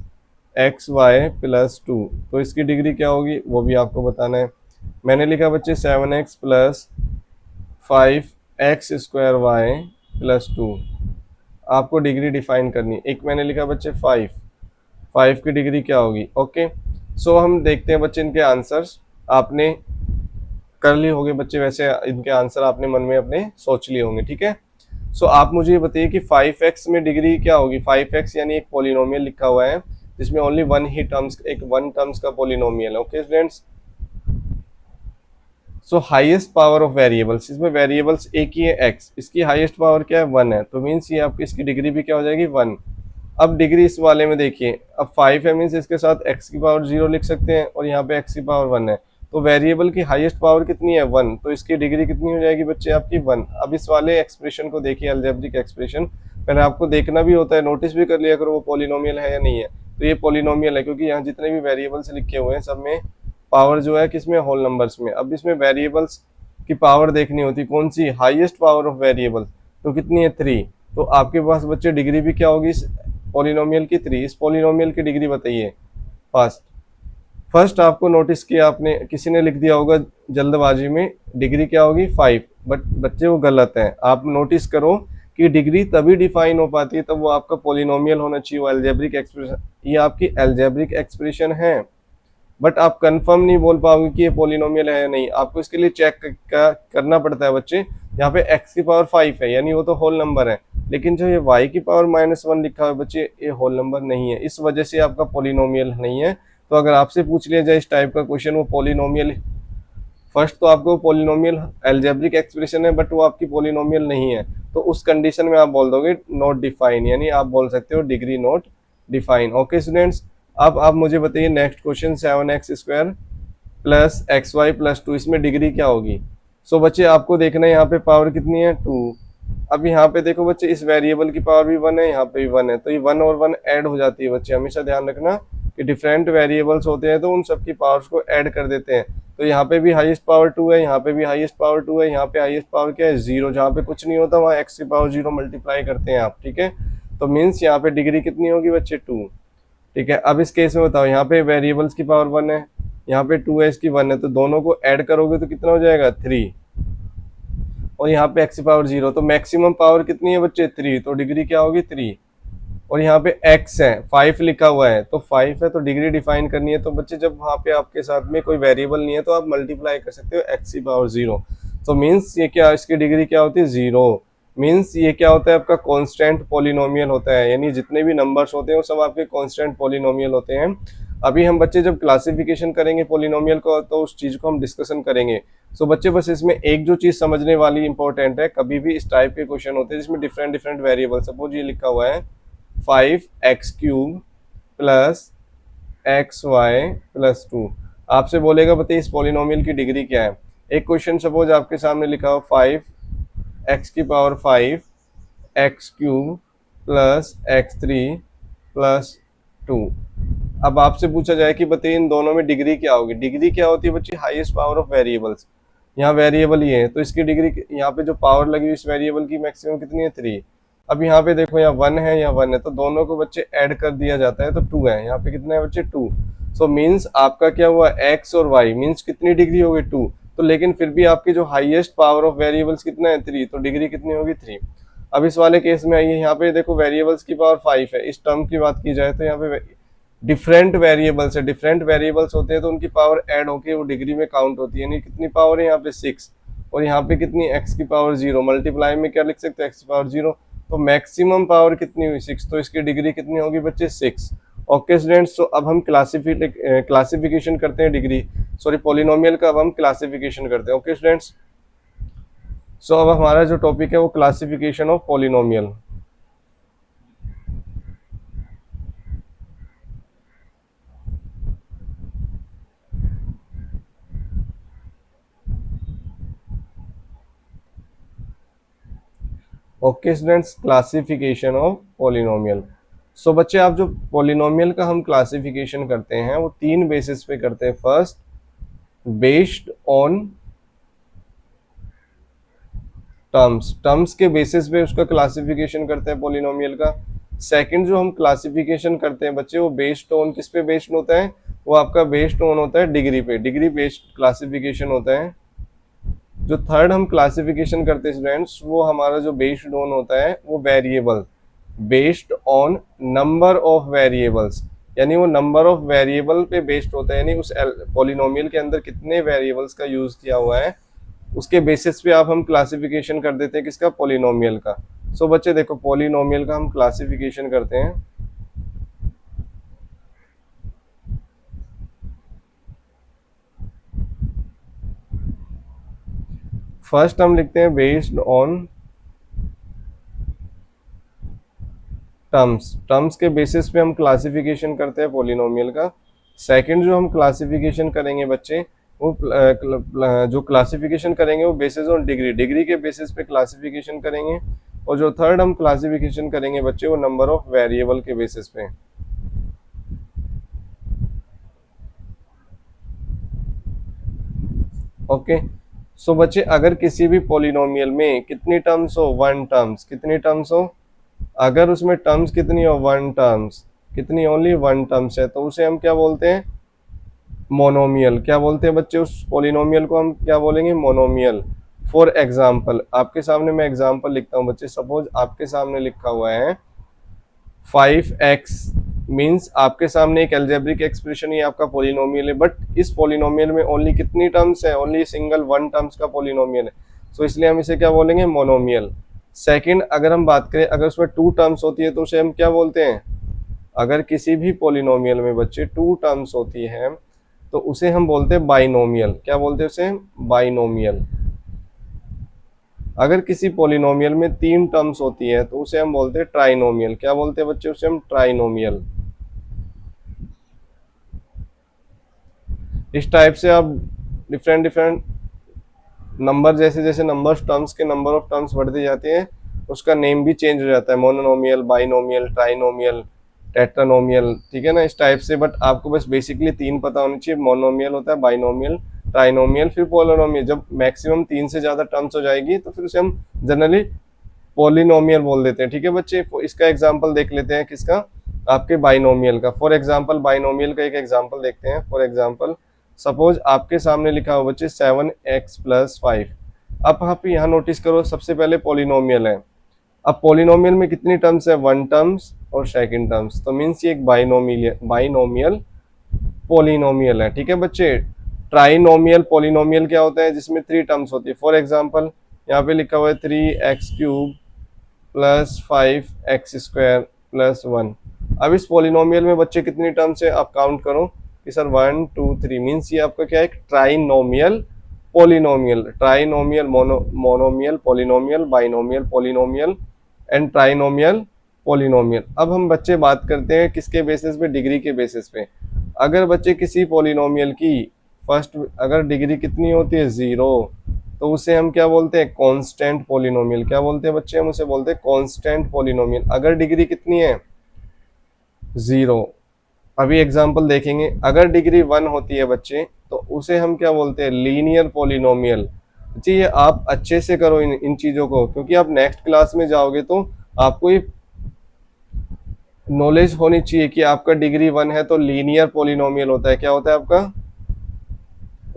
XY प्लस 2, तो इसकी डिग्री क्या होगी वो भी आपको बताना है। मैंने लिखा बच्चे 7x प्लस 5x² प्लस 2, आपको डिग्री डिफाइन करनी है। एक मैंने लिखा बच्चे 5 की डिग्री क्या होगी। ओके, सो हम देखते हैं बच्चे इनके आंसर्स। आपने कर लिए होंगे बच्चे, वैसे इनके आंसर आपने मन में अपने सोच लिए होंगे, ठीक है। सो आप मुझे ये बताइए कि 5x में डिग्री क्या होगी। 5x यानी एक पोलिनोमियल लिखा हुआ है जिसमें ओनली वन टर्म्स का पोलिनोमियल है। Okay students, so highest power of variables, इसमें वेरिएबल्स एक ही है x, इसकी हाईएस्ट पावर क्या है 1 है, तो मीन्स ये आपकी इसकी डिग्री भी क्या हो जाएगी 1। अब डिग्री इस वाले में देखिए, अब 5 है मीन्स इसके साथ x की पावर 0 लिख सकते हैं और यहाँ पे x की पावर 1 है, तो वेरिएबल की हाईएस्ट पावर कितनी है 1, तो इसकी डिग्री कितनी हो जाएगी बच्चे आपकी 1। अब इस वाले एक्सप्रेशन को देखिए, अलजेब्रिक एक्सप्रेशन, पहले आपको देखना भी होता है, नोटिस भी कर लिया करो वो पॉलिनोमियल है या नहीं है। तो ये पॉलिनोमियल है क्योंकि यहाँ जितने भी वेरिएबल्स लिखे हुए हैं सब में पावर जो है किसमें, होल नंबर्स में। अब इसमें वेरिएबल्स की पावर देखनी होती, कौन सी, हाईएस्ट पावर ऑफ वेरिएबल, तो कितनी है 3। तो आपके पास बच्चे डिग्री भी क्या होगी इस पॉलिनोमियल की 3। इस पॉलिनोमियल की डिग्री बताइए फर्स्ट आपको नोटिस किया आपने, किसी ने लिख दिया होगा जल्दबाजी में डिग्री क्या होगी 5, बट बच्चे वो गलत है। आप नोटिस करो कि डिग्री तभी डिफाइन हो पाती है तब वो आपका पॉलिनोमियल होना चाहिए, वो अलजेब्रिक एक्सप्रेशन, ये आपकी अलजेब्रिक एक्सप्रेशन है। बट आप कंफर्म नहीं बोल पाओगे कि ये पॉलिनोमियल है या नहीं, आपको इसके लिए चेक करना पड़ता है बच्चे। यहाँ पे x की पावर 5 है यानी वो तो होल नंबर है, लेकिन जो ये y की पावर -1 लिखा है बच्चे ये होल नंबर नहीं है, इस वजह से आपका पॉलिनोमियल नहीं है। तो अगर आपसे पूछ लिया जाए इस टाइप का क्वेश्चन, वो पॉलिनोमियल, फर्स्ट तो आपको पॉलिनोमियल एल्जेब्रिक एक्सप्रेशन है बट वो आपकी पॉलिनोमियल नहीं है, तो उस कंडीशन में आप बोल दोगे नॉट डिफाइन, यानी आप बोल सकते हो degree not define. Okay students, अब आप मुझे बताइए next question 7x² plus XY plus 2, इसमें डिग्री क्या होगी। सो बच्चे आपको देखना है यहाँ पे पावर कितनी है 2। अब यहाँ पे देखो बच्चे इस वेरिएबल की पावर भी 1 है, यहाँ पे भी 1 है, तो ये 1 और 1 ऐड हो जाती है बच्चे, हमेशा ध्यान रखना कि डिफरेंट वेरिएबल्स होते हैं तो उन सबकी पावर्स को ऐड कर देते हैं। तो यहाँ पे भी हाईएस्ट पावर 2 है, यहाँ पे भी हाईएस्ट पावर 2 है, यहाँ पे हाईएस्ट पावर क्या है 0, जहाँ पे कुछ नहीं होता वहाँ x की पावर 0 मल्टीप्लाई करते हैं आप, ठीक है। तो मीन्स यहाँ पे डिग्री कितनी होगी बच्चे 2, ठीक है। अब इस केस में बताओ, यहाँ पे वेरिएबल्स की पावर 1 है, यहाँ पे 2 है, इसकी 1 है, तो दोनों को ऐड करोगे तो कितना हो जाएगा 3, और यहाँ पे x की पावर 0, तो मैक्सिमम पावर कितनी है बच्चे 3, तो डिग्री क्या होगी 3। और यहाँ पे x है, 5 लिखा हुआ है, तो 5 है तो डिग्री डिफाइन करनी है, तो बच्चे जब वहाँ पे आपके साथ में कोई वेरिएबल नहीं है तो आप मल्टीप्लाई कर सकते हो x की पावर 0, तो मीन्स ये क्या, इसकी डिग्री क्या होती है 0। मीन्स ये क्या होता है आपका कांस्टेंट पॉलिनोमियल होता है, यानी जितने भी नंबर्स होते हैं वो सब आपके कांस्टेंट पॉलिनोमियल होते हैं। अभी हम बच्चे जब क्लासिफिकेशन करेंगे पॉलिनोमियल को तो उस चीज को हम डिस्कशन करेंगे। सो बच्चे बस इसमें एक जो चीज समझने वाली इंपॉर्टेंट है, कभी भी इस टाइप के क्वेश्चन होते हैं जिसमें डिफरेंट डिफरेंट वेरिएबल, सपोज ये लिखा हुआ है 5x³ प्लस XY प्लस 2, आपसे बोलेगा बताइए इस पॉलिनोमियल की डिग्री क्या है। एक क्वेश्चन सपोज आपके सामने लिखा हो 5x की power 5 x³ plus x3 plus 2। अब आपसे पूछा जाए कि बताइए इन दोनों में डिग्री क्या होगी। डिग्री क्या होती है बच्ची, हाईएस्ट पावर ऑफ वेरिएबल्स, यहाँ वेरिएबल ये है तो इसकी डिग्री, यहाँ पे जो पावर लगी हुई इस वेरिएबल की मैक्सिमम कितनी है 3। अब यहाँ पे देखो यहाँ 1 है यहाँ 1 है, तो दोनों को बच्चे ऐड कर दिया जाता है तो 2 है, यहाँ पे कितना है बच्चे 2। सो मीन्स आपका क्या हुआ x और y, मीन्स कितनी डिग्री होगी 2, तो लेकिन फिर भी आपकी जो हाईएस्ट पावर ऑफ वेरिएबल्स कितना है 3, तो डिग्री कितनी होगी 3। अब इस वाले केस में आइए, यहाँ पे देखो वेरिएबल्स की पावर 5 है, इस टर्म की बात की जाए तो यहाँ पे डिफरेंट वेरिएबल्स है, डिफरेंट वेरिएबल्स होते हैं तो उनकी पावर ऐड होके वो डिग्री में काउंट होती है, यानी कितनी पावर है यहाँ पे 6, और यहाँ पे कितनी x की पावर 0, मल्टीप्लाई में क्या लिख सकते हैं x की पावर 0, तो मैक्सिमम पावर कितनी हुई 6, तो इसकी डिग्री कितनी होगी बच्चे 6। ओके स्टूडेंट्स, तो अब हम क्लासिफिकेशन करते हैं डिग्री, सॉरी पॉलिनोमियल का अब हम क्लासिफिकेशन करते हैं। ओके स्टूडेंट्स, सो अब हमारा जो टॉपिक है वो classification of polynomial. Okay students, classification of polynomial. So बच्चे, आप जो पॉलिनोमियल का हम क्लासिफिकेशन करते हैं वो तीन बेसिस पे करते हैं। First, based on terms, terms के बेसिस पे उसका क्लासिफिकेशन करते हैं पॉलिनोमियल का। सेकंड जो हम क्लासिफिकेशन करते हैं बच्चे, वो बेस्ड ऑन किस पे बेस्ड होता है, वो आपका बेस्ड ऑन होता है डिग्री पे, डिग्री बेस्ड क्लासिफिकेशन होता है। जो थर्ड हम क्लासिफिकेशन करते हैं स्टूडेंट्स, वो हमारा जो बेस्ड ऑन होता है वो variable, based on number of variables, यानी वो नंबर ऑफ वेरिएबल पे बेस्ड होता है, यानी उस पॉलिनोमियल के अंदर कितने वेरिएबल्स का यूज किया हुआ है उसके बेसिस पे आप हम क्लासिफिकेशन कर देते हैं किसका, पॉलिनोमियल का। सो बच्चे देखो, पॉलिनोमियल का हम क्लासिफिकेशन करते हैं। फर्स्ट हम लिखते हैं बेस्ड ऑन टर्म्स, टर्म्स के बेसिस पे हम क्लासिफिकेशन करते हैं पॉलिनोमियल का। सेकंड जो हम क्लासिफिकेशन करेंगे बच्चे, वो जो क्लासिफिकेशन करेंगे वो बेसिस ऑन डिग्री, डिग्री के बेसिस पे क्लासिफिकेशन करेंगे। और जो थर्ड हम क्लासिफिकेशन करेंगे बच्चे, वो नंबर ऑफ वेरिएबल के बेसिस पे। ओके। सो बच्चे, अगर किसी भी पॉलिनोमियल में कितनी टर्म्स हो, वन टर्म्स, कितनी टर्म्स हो, अगर उसमें टर्म्स कितनी हो, वन टर्म्स, कितनी, ओनली वन टर्म्स है, तो उसे हम क्या बोलते हैं, मोनोमियल। क्या बोलते हैं बच्चे, उस पॉलिनोमियल को हम क्या बोलेंगे, मोनोमियल। फॉर एग्जाम्पल, आपके सामने मैं एग्जाम्पल लिखता हूँ बच्चे। सपोज आपके सामने लिखा हुआ है 5x, मीन्स आपके सामने एक एल्जेब्रिक एक्सप्रेशन ही आपका पॉलिनोमियल है, बट इस पॉलिनोमियल में ओनली कितनी टर्म्स है, ओनली सिंगल वन टर्म्स का पॉलिनोमियल है, सो इसलिए हम इसे क्या बोलेंगे, मोनोमियल। सेकंड, अगर हम बात करें, अगर उसमें टू टर्म्स होती है तो उसे हम क्या बोलते हैं, अगर किसी भी पॉलिनोमियल में बच्चे टू टर्म्स होती है तो उसे हम बोलते हैं बाइनोमियल। क्या बोलते हैं उसे, बाइनोमियल। अगर किसी पॉलिनोमियल में तीन टर्म्स होती है तो उसे हम बोलते हैं ट्राइनोमियल। क्या बोलते हैं बच्चे, उसे हम ट्राइनोमियल। इस टाइप से आप डिफरेंट डिफरेंट नंबर, जैसे जैसे नंबर टर्म्स के नंबर ऑफ टर्म्स बढ़ते जाते हैं उसका नेम भी चेंज हो जाता है, मोनोनोमियल, बाइनोमियल, ट्राइनोमियल, टेट्रानोमियल, ठीक है ना, इस टाइप से। बट आपको बस बेसिकली तीन पता होनी चाहिए, मोनोमियल होता है, बाइनोमियल, ट्राइनोमियल, फिर पोलिनोमियल। जब मैक्सिमम तीन से ज्यादा टर्म्स हो जाएगी तो फिर उसे हम जनरली पॉलिनोमियल बोल देते हैं। ठीक है बच्चे, इसका एग्जांपल देख लेते हैं किसका, आपके बाइनोमियल का। फॉर एग्जांपल बाइनोमियल का एक एग्जांपल देखते हैं। फॉर एग्जांपल, सपोज आपके सामने लिखा हो बच्चे 7x+5। अब आप यहाँ नोटिस करो, सबसे पहले पॉलिनोमियल है। अब पॉलिनोमियल में कितनी टर्म्स है, वन टर्म्स और सेकंड टर्म्स, तो मीन्स ये एक बाइनोमियल, बाइनोमियल पॉलिनोमियल है। ठीक है बच्चे। ट्राइनोमियल पॉलिनोमियल क्या होता है, जिसमें थ्री टर्म्स होती है। फॉर एग्जांपल यहाँ पे लिखा हुआ है 3x³ + 5x² + 1। अब इस पॉलिनोमियल में बच्चे कितनी टर्म्स है, आप काउंट करो कि सर 1 2 3, मीन्स ये आपका क्या है, trinomial polynomial. Trinomial, monomial polynomial, binomial polynomial and trinomial polynomial. अब हम बच्चे बात करते हैं किसके बेसिस पे, डिग्री के बेसिस पे। अगर बच्चे किसी पॉलिनोमियल की फर्स्ट, अगर डिग्री कितनी होती है, 0, तो उसे हम क्या बोलते हैं, कांस्टेंट पॉलिनोमियल। क्या बोलते हैं बच्चे, हम उसे बोलते हैं कांस्टेंट पॉलिनोमियल। अगर डिग्री कितनी है, 0। अभी एग्जांपल देखेंगे, अगर डिग्री 1 होती है बच्चे तो उसे हम क्या बोलते हैं, लीनियर पॉलिनोमियल। बच्चे ये आप अच्छे से करो इन चीजों को, क्योंकि आप नेक्स्ट क्लास में जाओगे तो आपको ये नॉलेज होनी चाहिए कि आपका डिग्री 1 है तो लीनियर पॉलिनोमियल होता है। क्या होता है आपका,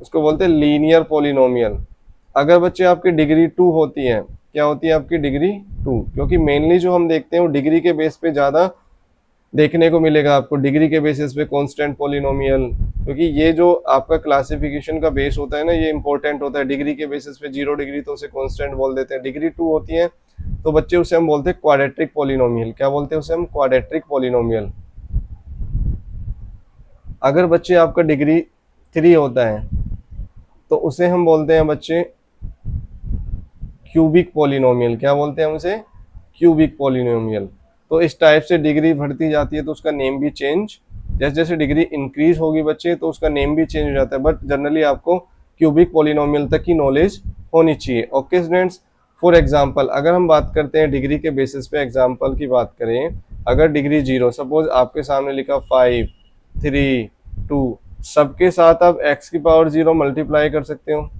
उसको बोलते हैं लीनियर पॉलिनोमियल। अगर बच्चे आपकी डिग्री 2 होती है, क्या होती है आपकी डिग्री 2, क्योंकि मेनली जो हम देखते हैं वो डिग्री के बेस पे ज्यादा देखने को मिलेगा आपको, डिग्री के बेसिस पे कांस्टेंट पॉलिनोमियल, क्योंकि ये जो आपका क्लासिफिकेशन का बेस होता है ना, ये इंपॉर्टेंट होता है। डिग्री के बेसिस पे 0 डिग्री तो उसे कांस्टेंट बोल देते हैं, डिग्री 2 होती है तो बच्चे उसे हम बोलते हैं क्वाड्रेटिक पॉलिनोमियल। क्या बोलते हैं उसे हम, क्वाड्रेटिक पॉलिनोमियल। अगर बच्चे आपका डिग्री 3 होता है तो उसे हम बोलते हैं बच्चे क्यूबिक पॉलिनोमियल। क्या बोलते हैं हम उसे, क्यूबिक पॉलिनोमियल। तो इस टाइप से डिग्री बढ़ती जाती है तो उसका नेम भी चेंज, जैसे जैसे डिग्री इंक्रीज होगी बच्चे तो उसका नेम भी चेंज हो जाता है। बट जनरली आपको क्यूबिक पॉलिनोमियल तक की नॉलेज होनी चाहिए। ओके स्टूडेंट्स, फॉर एग्जाम्पल अगर हम बात करते हैं डिग्री के बेसिस पे, एग्जाम्पल की बात करें, अगर डिग्री 0, सपोज आपके सामने लिखा 5, 3, 2, सबके साथ आप x की पावर 0 मल्टीप्लाई कर सकते हो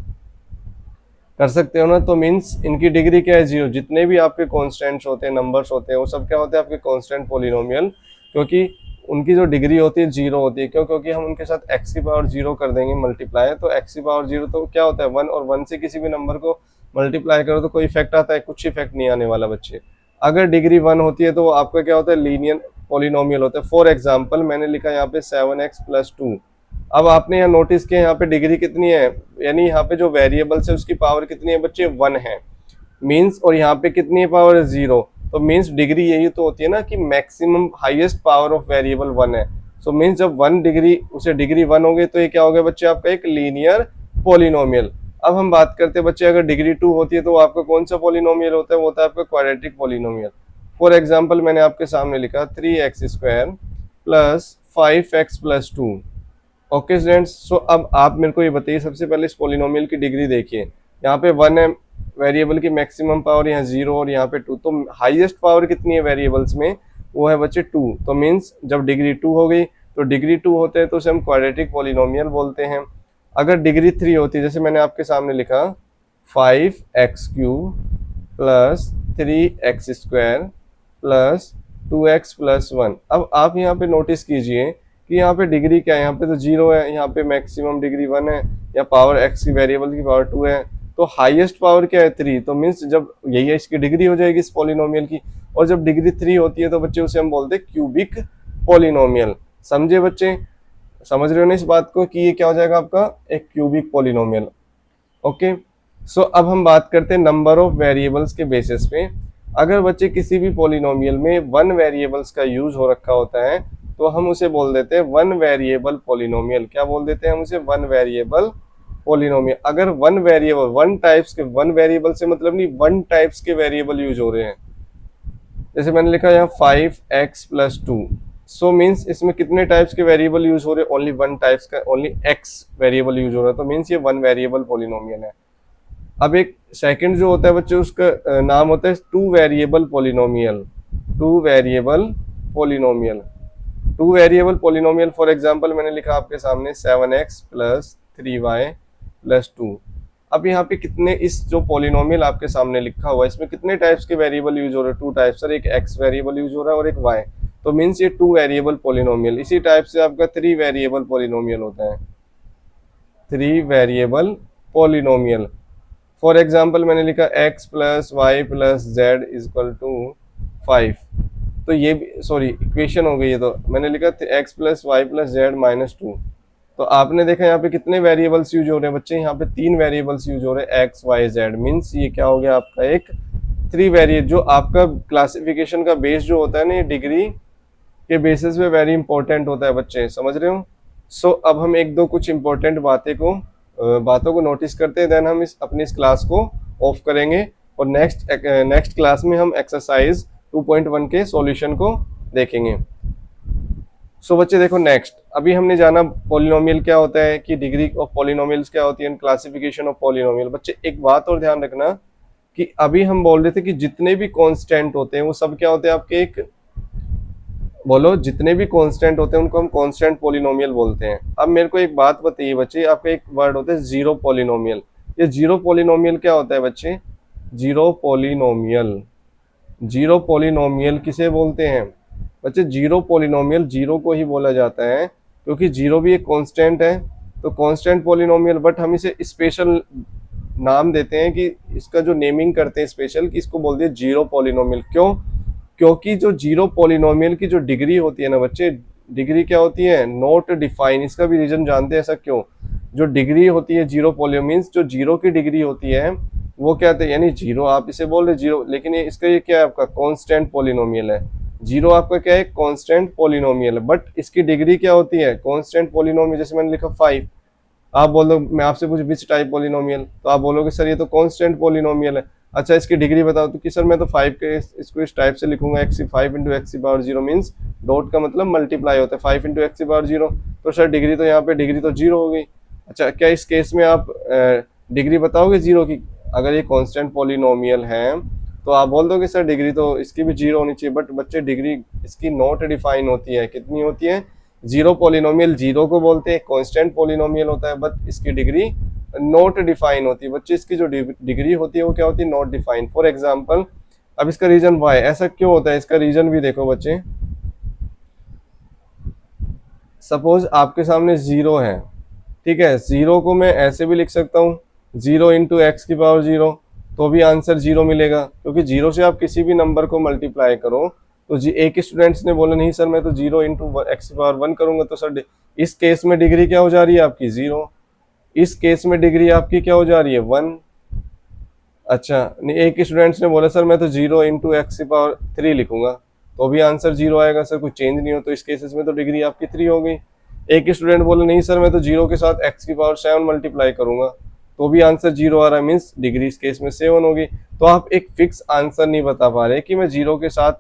ना, तो मीन्स इनकी डिग्री क्या है, 0। जितने भी आपके कॉन्स्टेंट्स होते हैं, नंबर्स होते हैं, वो सब क्या होते हैं, आपके कॉन्स्टेंट पोलिनोमियल, क्योंकि उनकी जो डिग्री होती है 0 होती है। क्यों? क्योंकि हम उनके साथ x की पावर 0 कर देंगे मल्टीप्लाई, तो x की पावर 0 तो क्या होता है 1, और 1 से किसी भी नंबर को मल्टीप्लाई करो तो कोई इफेक्ट आता है, कुछ इफेक्ट नहीं आने वाला बच्चे। अगर डिग्री 1 होती है तो वो आपका क्या होता है, लीनियर पोलिनोमियल होता है। फॉर एग्जाम्पल मैंने लिखा यहाँ पे 7x+2। अब आपने यहाँ नोटिस किया, यहाँ पे डिग्री कितनी है, यानी यहाँ पे जो वेरिएबल्स है उसकी पावर कितनी है बच्चे, 1 है मीन्स, और यहाँ पे कितनी है पावर, 0। तो मीन्स डिग्री यही तो होती है ना कि maximum highest power of variable 1 है। सो मीन्स जब 1 डिग्री, उसे डिग्री 1 हो गई तो ये क्या हो गया बच्चे, आपका एक लीनियर पोलिनोमियल। अब हम बात करते हैं बच्चे, अगर डिग्री 2 होती है तो आपका कौन सा पोलिनोमियल होता है, वो होता है आपका क्वाड्रेटिक पोलिनोमियल। फॉर एग्जाम्पल मैंने आपके सामने लिखा 3x² plus 5x+2। Okay students, so अब आप मेरे को ये बताइए, सबसे पहले इस पोलिनोमियल की डिग्री देखिए, यहाँ पे 1 है वेरिएबल की मैक्सिमम पावर, यहाँ 0 और यहाँ पे 2, तो हाईएस्ट पावर कितनी है वेरिएबल्स में, वो है बच्चे 2। तो मीन्स जब डिग्री 2 हो गई, तो डिग्री 2 होते हैं तो उसे हम क्वाड्रेटिक पोलिनोमियल बोलते हैं। अगर डिग्री 3 होती है, जैसे मैंने आपके सामने लिखा 5x³ plus 3x² plus 2x+1। अब आप यहाँ पे नोटिस कीजिए कि यहाँ पे डिग्री क्या है, यहाँ पे तो 0 है, यहाँ पे मैक्सिमम डिग्री 1 है, या पावर x की वेरिएबल की पावर 2 है, तो हाईएस्ट पावर क्या है, 3। तो मीन्स जब यही है, इसकी डिग्री हो जाएगी इस पोलिनोमियल की, और जब डिग्री 3 होती है तो बच्चे उसे हम बोलते हैं क्यूबिक पोलिनोमियल। समझे बच्चे, समझ रहे हो ना इस बात को कि ये क्या हो जाएगा आपका एक क्यूबिक पोलिनोमियल। ओके, सो अब हम बात करते हैं नंबर ऑफ वेरिएबल्स के बेसिस पे। अगर बच्चे किसी भी पोलिनोमियल में 1 वेरिएबल्स का यूज हो रखा होता है तो हम उसे बोल देते हैं 1 वेरिएबल पोलिनोमियल। क्या बोल देते हैं हम उसे, 1 वेरिएबल पोलिनोमियल। अगर 1 वेरिएबल, 1 टाइप्स के, 1 वेरिएबल से मतलब नहीं 1 टाइप्स के वेरिएबल यूज हो रहे हैं, जैसे मैंने लिखा यहाँ 5x+2, सो मीन्स इसमें कितने टाइप्स के वेरिएबल यूज हो रहे हैं, ओनली 1 टाइप्स का, ओनली x वेरिएबल यूज हो रहा है, तो मीन्स ये 1 वेरिएबल पोलिनोमियल है। अब एक सेकंड जो होता है बच्चे, उसका नाम होता है 2 variable polynomial. 2 variable polynomial, 2 variable polynomial, for example मैंने लिखा आपके सामने 7x प्लस 3y प्लस 2। अब यहाँ पे कितने, इस जो पोलिनोमियल आपके सामने लिखा हुआ है इसमें कितने टाइप्स के वेरिएबल यूज हो रहे हैं, 2 टाइप्स सर, एक x वेरिएबल यूज हो रहा है और एक y। तो मीन्स ये 2 वेरिएबल पोलिनोमियल। इसी टाइप से आपका 3 वेरिएबल पोलिनोमियल होता है, 3 वेरिएबल पोलिनोमियल। फॉर एग्जाम्पल मैंने लिखा x plus y plus z is equal to 5, तो ये भी, सॉरी इक्वेशन हो गई है, तो मैंने लिखा x plus y plus z -2। तो आपने देखा यहाँ पे कितने वेरिएबल्स यूज हो रहे हैं बच्चे, यहाँ पे 3 वेरिएबल्स यूज हो रहे हैं x y z, मीन्स ये क्या हो गया आपका एक 3 वेरिएबल। जो आपका क्लासिफिकेशन का बेस जो होता है ना, ये डिग्री के बेसिस पे वेरी इंपॉर्टेंट होता है बच्चे, समझ रहे हो। सो अब हम एक दो कुछ इंपॉर्टेंट बातों को नोटिस करते हैं, देन हम इस क्लास को ऑफ करेंगे, और नेक्स्ट क्लास में हम एक्सरसाइज 2.1 के सॉल्यूशन को देखेंगे। सो बच्चे देखो, नेक्स्ट अभी हमने जाना पॉलिनोमियल क्या होता है, कि डिग्री ऑफ पॉलिनोमियल्स क्या होती है, क्लासिफिकेशन ऑफ पॉलिनोमियल। बच्चे एक बात और ध्यान रखना कि अभी हम बोल रहे थे कि जितने भी कांस्टेंट होते हैं वो सब क्या होते हैं आपके, एक बोलो, जितने भी कांस्टेंट होते हैं उनको हम कांस्टेंट पॉलिनोमियल बोलते हैं। अब मेरे को एक बात बताइए बच्चे, आपका एक वर्ड होता है जीरो पॉलिनोमियल। ये जीरो पॉलिनोमियल क्या होता है बच्चे, जीरो पॉलिनोमियल, जीरो पॉलिनोमियल किसे बोलते हैं बच्चे, जीरो पॉलिनोमियल जीरो को ही बोला जाता है, क्योंकि जीरो भी एक कांस्टेंट है, तो कांस्टेंट पॉलिनोमियल। बट हम इसे स्पेशल नाम देते हैं, कि इसका जो नेमिंग करते हैं स्पेशल, कि इसको बोलते हैं जीरो पॉलिनोमियल। क्यों? क्योंकि जो जीरो पॉलिनोमियल की जो डिग्री होती है ना बच्चे, डिग्री क्या होती है, नॉट डिफाइन। इसका भी रीजन जानते हैं ऐसा क्यों, जो डिग्री होती है जीरो पॉलिनोमियल, जो जीरो की डिग्री होती है वो क्या होता है, यानी जीरो आप इसे बोल रहे जीरो, लेकिन ये क्या है आपका कांस्टेंट पॉलिनोमियल है। जीरो आपका क्या है, कांस्टेंट पॉलिनोमियल, बट इसकी डिग्री क्या होती है, कांस्टेंट पॉलिनोमियल। जैसे मैंने लिखा 5, आप बोल दो, मैं आपसे पूछ विच टाइप पॉलिनोमियल, तो आप बोलोगे सर ये तो कांस्टेंट पॉलिनोमियल है। अच्छा, इसकी डिग्री बताओ, तो कि सर मैं तो 5 के इसको इस टाइप से लिखूंगा, x 5 into x power 0, means dot का मतलब मल्टीप्लाई होता है, 5 इंटू एक्स पावर 0, तो सर डिग्री तो यहाँ पे डिग्री तो 0 हो गई। अच्छा, क्या इस केस में आप डिग्री बताओगे जीरो की, अगर ये कांस्टेंट पॉलिनोमियल है तो आप बोल दो कि सर डिग्री तो इसकी भी जीरो होनी चाहिए, बट बच्चे डिग्री इसकी नॉट डिफाइन होती है। कितनी होती है? जीरो। पॉलिनोमियल जीरो को बोलते हैं, कांस्टेंट पॉलिनोमियल होता है, बट इसकी डिग्री नॉट डिफाइन होती है। बच्चे इसकी जो डिग्री होती है वो क्या होती है? Not define. फॉर एग्जाम्पल, अब इसका रीजन वाई, ऐसा क्यों होता है इसका रीजन भी देखो बच्चे। सपोज आपके सामने जीरो है, ठीक है, जीरो को मैं ऐसे भी लिख सकता हूँ, जीरो इंटू एक्स की पावर जीरो, तो भी आंसर जीरो मिलेगा, क्योंकि जीरो से आप किसी भी नंबर को मल्टीप्लाई करो तो जी एक स्टूडेंट्स ने बोला नहीं सर मैं तो जीरो इंटू एक्स की पावर वन करूंगा, तो सर इस केस में डिग्री क्या हो जा रही है आपकी? जीरो। इस केस में डिग्री आपकी क्या हो जा रही है? वन। अच्छा, नहीं एक स्टूडेंट्स ने बोला सर मैं तो जीरो इंटू एक्स की पावर थ्री लिखूंगा, तो भी आंसर जीरो आएगा सर, कुछ चेंज नहीं हो, तो इस केसेस में तो डिग्री आपकी थ्री हो गई। एक स्टूडेंट बोले नहीं सर मैं तो जीरो के साथ एक्स की पावर सेवन मल्टीप्लाई करूंगा, तो भी आंसर जीरो आ रहा है, मीन्स डिग्री इस केस में सेवन होगी। तो आप एक फिक्स आंसर नहीं बता पा रहे कि मैं जीरो के साथ,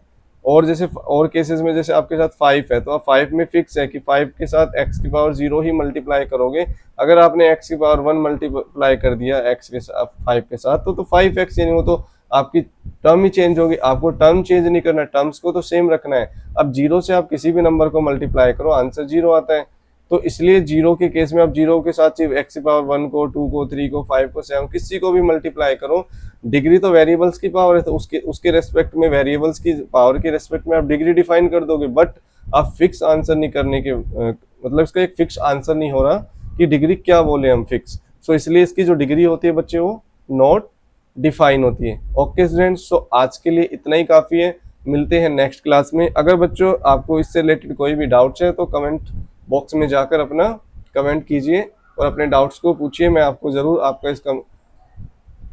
और जैसे और केसेस में जैसे आपके साथ फाइव है तो आप फाइव में फिक्स है कि फाइव के साथ एक्स की पावर जीरो ही मल्टीप्लाई करोगे। अगर आपने एक्स की पावर वन मल्टीप्लाई कर दिया एक्स के साथ फाइव के साथ तो फाइव एक्स, यानी वो तो आपकी टर्म ही चेंज होगी। आपको टर्म चेंज नहीं करना, टर्म्स को तो सेम रखना है। अब जीरो से आप किसी भी नंबर को मल्टीप्लाई करो आंसर जीरो आता है। तो इसलिए जीरो के केस में आप जीरो के साथ सिर्फ एक्स की पावर वन को, टू को, थ्री को, फाइव को, सेवन, किसी को भी मल्टीप्लाई करो, डिग्री तो वेरिएबल्स की पावर है, तो उसके उसके रेस्पेक्ट में, वेरिएबल्स की पावर के रेस्पेक्ट में आप डिग्री डिफाइन कर दोगे, बट आप फिक्स आंसर नहीं करने के मतलब इसका एक फिक्स आंसर नहीं हो रहा कि डिग्री क्या बोले हम फिक्स। सो इसलिए इसकी जो डिग्री होती है बच्चे वो नॉट डिफाइन होती है। ओके स्टूडेंट्स, सो आज के लिए इतना ही काफ़ी है, मिलते हैं नेक्स्ट क्लास में। अगर बच्चों आपको इससे रिलेटेड कोई भी डाउट्स है तो कमेंट बॉक्स में जाकर अपना कमेंट कीजिए और अपने डाउट्स को पूछिए, मैं आपको ज़रूर आपका इसका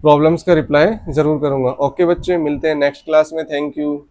प्रॉब्लम्स का रिप्लाई ज़रूर करूँगा। ओके बच्चे, मिलते हैं नेक्स्ट क्लास में। Thank you.